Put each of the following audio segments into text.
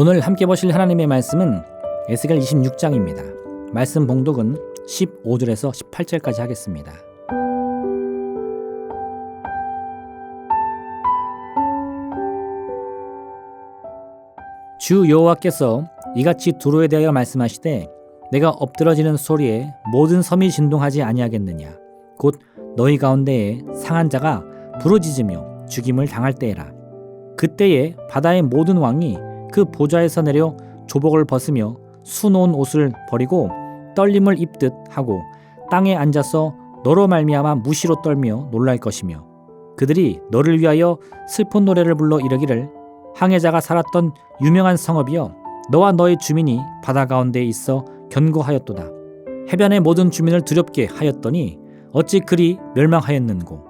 오늘 함께 보실 하나님의 말씀은 에스겔 26장입니다. 말씀 봉독은 15절에서 18절까지 하겠습니다. 주 여호와께서 이같이 두로에 대하여 말씀하시되 내가 엎드러지는 소리에 모든 섬이 진동하지 아니하겠느냐. 곧 너희 가운데에 상한 자가 부르짖으며 죽임을 당할 때에라. 그때에 바다의 모든 왕이 그 보좌에서 내려 조복을 벗으며 수놓은 옷을 버리고 떨림을 입듯 하고 땅에 앉아서 너로 말미암아 무시로 떨며 놀랄 것이며 그들이 너를 위하여 슬픈 노래를 불러 이르기를 항해자가 살았던 유명한 성읍이여 너와 너의 주민이 바다 가운데에 있어 견고하였도다. 해변의 모든 주민을 두렵게 하였더니 어찌 그리 멸망하였는고.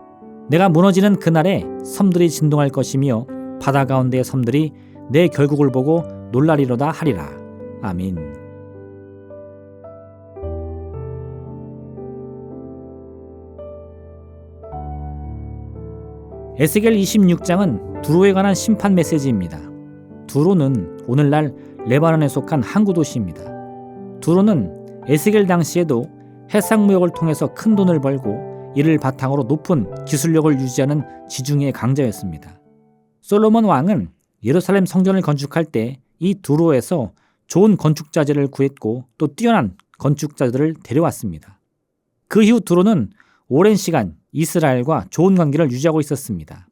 내가 무너지는 그날에 섬들이 진동할 것이며 바다 가운데의 섬들이 내 결국을 보고 놀라리로다 하리라. 아민. 에스겔 26장은 두로에 관한 심판 메시지입니다. 두로는 오늘날 레바논에 속한 항구 도시입니다. 두로는 에스겔 당시에도 해상무역을 통해서 큰 돈을 벌고 이를 바탕으로 높은 기술력을 유지하는 지중해 강자였습니다. 솔로몬 왕은 예루살렘 성전을 건축할 때 이 두로에서 좋은 건축자재를 구했고 또 뛰어난 건축자들을 데려왔습니다. 그 이후 두로는 오랜 시간 이스라엘과 좋은 관계를 유지하고 있었습니다.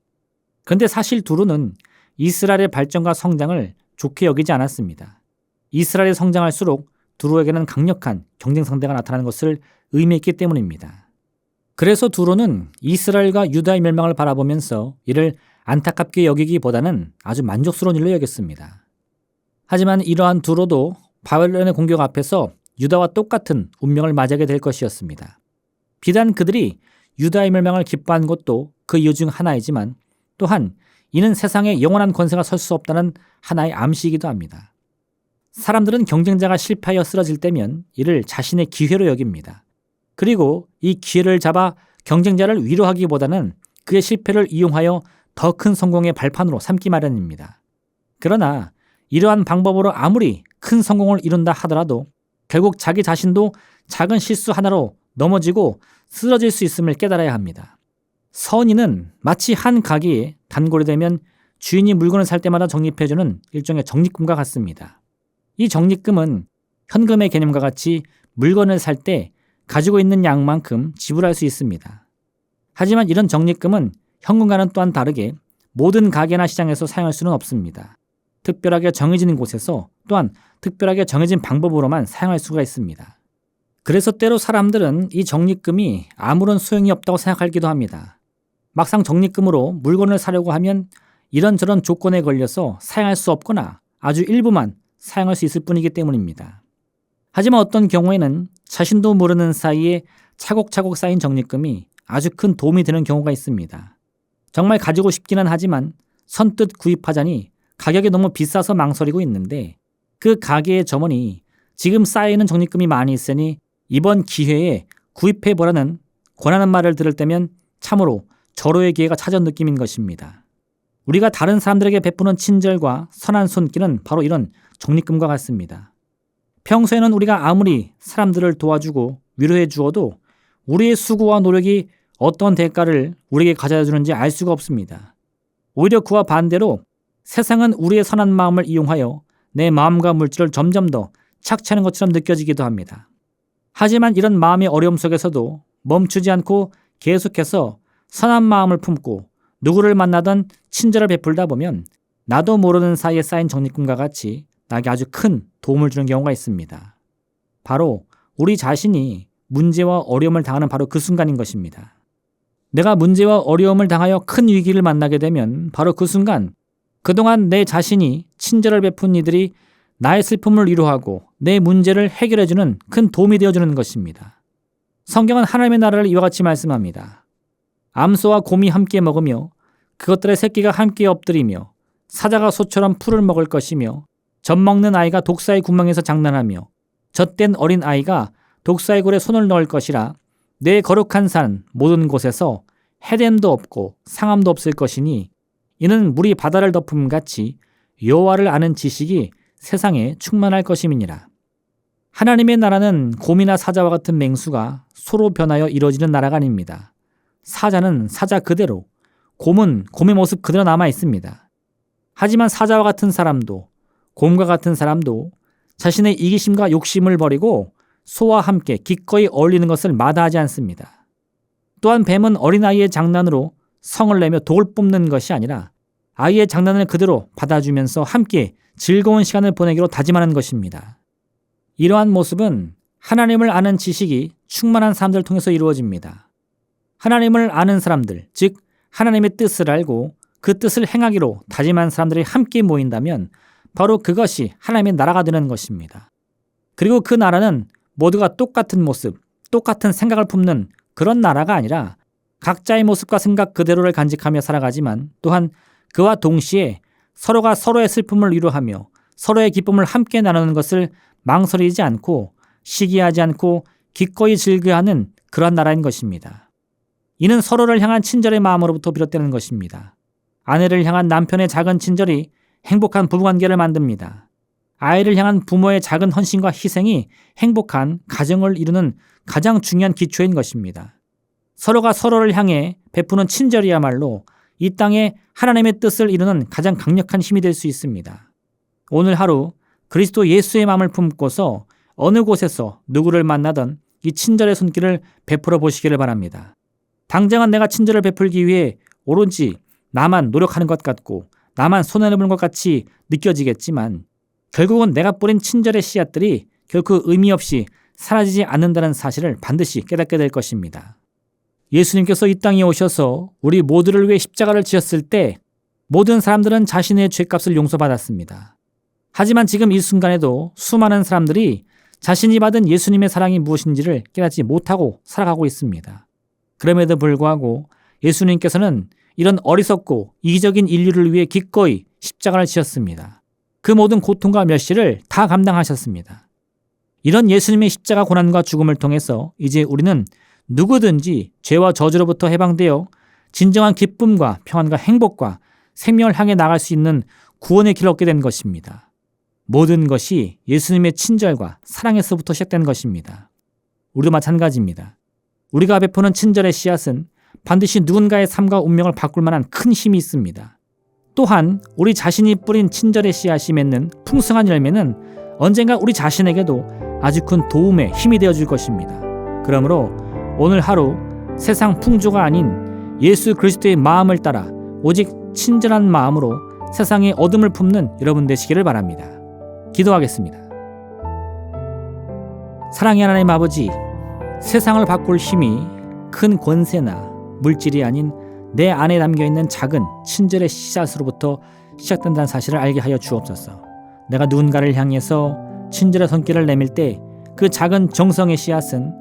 그런데 사실 두로는 이스라엘의 발전과 성장을 좋게 여기지 않았습니다. 이스라엘이 성장할수록 두로에게는 강력한 경쟁 상대가 나타나는 것을 의미했기 때문입니다. 그래서 두로는 이스라엘과 유다의 멸망을 바라보면서 이를 안타깝게 여기기보다는 아주 만족스러운 일로 여겼습니다. 하지만 이러한 두로도 바벨론의 공격 앞에서 유다와 똑같은 운명을 맞이하게 될 것이었습니다. 비단 그들이 유다의 멸망을 기뻐한 것도 그 이유 중 하나이지만 또한 이는 세상에 영원한 권세가 설 수 없다는 하나의 암시이기도 합니다. 사람들은 경쟁자가 실패하여 쓰러질 때면 이를 자신의 기회로 여깁니다. 그리고 이 기회를 잡아 경쟁자를 위로하기보다는 그의 실패를 이용하여 더 큰 성공의 발판으로 삼기 마련입니다. 그러나 이러한 방법으로 아무리 큰 성공을 이룬다 하더라도 결국 자기 자신도 작은 실수 하나로 넘어지고 쓰러질 수 있음을 깨달아야 합니다. 선인은 마치 한 가게에 단골이 되면 주인이 물건을 살 때마다 적립해주는 일종의 적립금과 같습니다. 이 적립금은 현금의 개념과 같이 물건을 살 때 가지고 있는 양만큼 지불할 수 있습니다. 하지만 이런 적립금은 현금과는 또한 다르게 모든 가게나 시장에서 사용할 수는 없습니다. 특별하게 정해진 곳에서 또한 특별하게 정해진 방법으로만 사용할 수가 있습니다. 그래서 때로 사람들은 이 적립금이 아무런 소용이 없다고 생각하기도 합니다. 막상 적립금으로 물건을 사려고 하면 이런저런 조건에 걸려서 사용할 수 없거나 아주 일부만 사용할 수 있을 뿐이기 때문입니다. 하지만 어떤 경우에는 자신도 모르는 사이에 차곡차곡 쌓인 적립금이 아주 큰 도움이 되는 경우가 있습니다. 정말 가지고 싶기는 하지만 선뜻 구입하자니 가격이 너무 비싸서 망설이고 있는데 그 가게의 점원이 지금 쌓여있는 적립금이 많이 있으니 이번 기회에 구입해보라는 권하는 말을 들을 때면 참으로 절호의 기회가 찾아온 느낌인 것입니다. 우리가 다른 사람들에게 베푸는 친절과 선한 손길은 바로 이런 적립금과 같습니다. 평소에는 우리가 아무리 사람들을 도와주고 위로해 주어도 우리의 수고와 노력이 어떤 대가를 우리에게 가져다 주는지 알 수가 없습니다. 오히려 그와 반대로 세상은 우리의 선한 마음을 이용하여 내 마음과 물질을 점점 더 착취하는 것처럼 느껴지기도 합니다. 하지만 이런 마음의 어려움 속에서도 멈추지 않고 계속해서 선한 마음을 품고 누구를 만나든 친절을 베풀다 보면 나도 모르는 사이에 쌓인 적립금과 같이 나에게 아주 큰 도움을 주는 경우가 있습니다. 바로 우리 자신이 문제와 어려움을 당하는 바로 그 순간인 것입니다. 내가 문제와 어려움을 당하여 큰 위기를 만나게 되면 바로 그 순간 그동안 내 자신이 친절을 베푼 이들이 나의 슬픔을 위로하고 내 문제를 해결해주는 큰 도움이 되어주는 것입니다. 성경은 하나님의 나라를 이와 같이 말씀합니다. 암소와 곰이 함께 먹으며 그것들의 새끼가 함께 엎드리며 사자가 소처럼 풀을 먹을 것이며 젖 먹는 아이가 독사의 구멍에서 장난하며 젖된 어린 아이가 독사의 굴에 손을 넣을 것이라. 내 거룩한 산 모든 곳에서 해됨도 없고 상함도 없을 것이니 이는 물이 바다를 덮음같이 여호와를 아는 지식이 세상에 충만할 것임이니라. 하나님의 나라는 곰이나 사자와 같은 맹수가 소로 변하여 이루어지는 나라가 아닙니다. 사자는 사자 그대로, 곰은 곰의 모습 그대로 남아 있습니다. 하지만 사자와 같은 사람도, 곰과 같은 사람도 자신의 이기심과 욕심을 버리고 소와 함께 기꺼이 어울리는 것을 마다하지 않습니다. 또한 뱀은 어린아이의 장난으로 성을 내며 독을 뿜는 것이 아니라 아이의 장난을 그대로 받아주면서 함께 즐거운 시간을 보내기로 다짐하는 것입니다. 이러한 모습은 하나님을 아는 지식이 충만한 사람들을 통해서 이루어집니다. 하나님을 아는 사람들, 즉 하나님의 뜻을 알고 그 뜻을 행하기로 다짐한 사람들이 함께 모인다면 바로 그것이 하나님의 나라가 되는 것입니다. 그리고 그 나라는 모두가 똑같은 모습, 똑같은 생각을 품는 그런 나라가 아니라 각자의 모습과 생각 그대로를 간직하며 살아가지만 또한 그와 동시에 서로가 서로의 슬픔을 위로하며 서로의 기쁨을 함께 나누는 것을 망설이지 않고 시기하지 않고 기꺼이 즐겨하는 그러한 나라인 것입니다. 이는 서로를 향한 친절의 마음으로부터 비롯되는 것입니다. 아내를 향한 남편의 작은 친절이 행복한 부부관계를 만듭니다. 아이를 향한 부모의 작은 헌신과 희생이 행복한 가정을 이루는 가장 중요한 기초인 것입니다. 서로가 서로를 향해 베푸는 친절이야말로 이 땅에 하나님의 뜻을 이루는 가장 강력한 힘이 될 수 있습니다. 오늘 하루 그리스도 예수의 마음을 품고서 어느 곳에서 누구를 만나던 이 친절의 손길을 베풀어 보시기를 바랍니다. 당장은 내가 친절을 베풀기 위해 오로지 나만 노력하는 것 같고 나만 손해보는 것 같이 느껴지겠지만 결국은 내가 뿌린 친절의 씨앗들이 결코 의미 없이 사라지지 않는다는 사실을 반드시 깨닫게 될 것입니다. 예수님께서 이 땅에 오셔서 우리 모두를 위해 십자가를 지었을 때 모든 사람들은 자신의 죄값을 용서받았습니다. 하지만 지금 이 순간에도 수많은 사람들이 자신이 받은 예수님의 사랑이 무엇인지를 깨닫지 못하고 살아가고 있습니다. 그럼에도 불구하고 예수님께서는 이런 어리석고 이기적인 인류를 위해 기꺼이 십자가를 지었습니다. 그 모든 고통과 멸시를 다 감당하셨습니다. 이런 예수님의 십자가 고난과 죽음을 통해서 이제 우리는 누구든지 죄와 저주로부터 해방되어 진정한 기쁨과 평안과 행복과 생명을 향해 나갈 수 있는 구원의 길을 얻게 된 것입니다. 모든 것이 예수님의 친절과 사랑에서부터 시작된 것입니다. 우리도 마찬가지입니다. 우리가 베푸는 친절의 씨앗은 반드시 누군가의 삶과 운명을 바꿀 만한 큰 힘이 있습니다. 또한 우리 자신이 뿌린 친절의 씨앗이 맺는 풍성한 열매는 언젠가 우리 자신에게도 아주 큰 도움의 힘이 되어줄 것입니다. 그러므로 오늘 하루 세상 풍조가 아닌 예수 그리스도의 마음을 따라 오직 친절한 마음으로 세상의 어둠을 품는 여러분 되시기를 바랍니다. 기도하겠습니다. 사랑의 하나님 아버지, 세상을 바꿀 힘이 큰 권세나 물질이 아닌 내 안에 담겨있는 작은 친절의 씨앗으로부터 시작된다는 사실을 알게 하여 주옵소서. 내가 누군가를 향해서 친절의 손길을 내밀 때 그 작은 정성의 씨앗은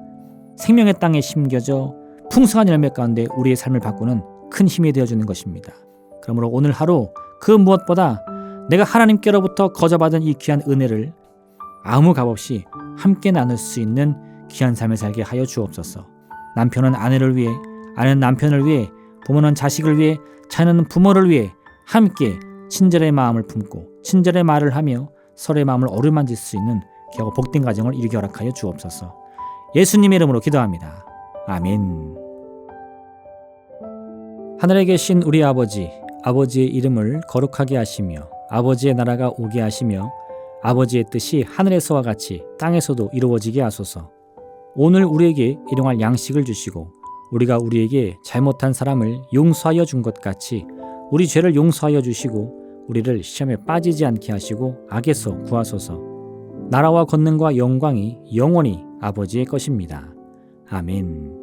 생명의 땅에 심겨져 풍성한 열매 가운데 우리의 삶을 바꾸는 큰 힘이 되어주는 것입니다. 그러므로 오늘 하루 그 무엇보다 내가 하나님께로부터 거저받은 이 귀한 은혜를 아무 값없이 함께 나눌 수 있는 귀한 삶을 살게 하여 주옵소서. 남편은 아내를 위해, 아내는 남편을 위해, 부모는 자식을 위해, 자녀는 부모를 위해 함께 친절의 마음을 품고 친절의 말을 하며 서로의 마음을 어루만질 수 있는 귀하고 복된 가정을 이루게 허락하여 주옵소서. 예수님의 이름으로 기도합니다. 아멘. 하늘에 계신 우리 아버지, 아버지의 이름을 거룩하게 하시며 아버지의 나라가 오게 하시며 아버지의 뜻이 하늘에서와 같이 땅에서도 이루어지게 하소서. 오늘 우리에게 일용할 양식을 주시고 우리가 우리에게 잘못한 사람을 용서하여 준 것 같이 우리 죄를 용서하여 주시고 우리를 시험에 빠지지 않게 하시고 악에서 구하소서. 나라와 권능과 영광이 영원히 아버지의 것입니다. 아멘.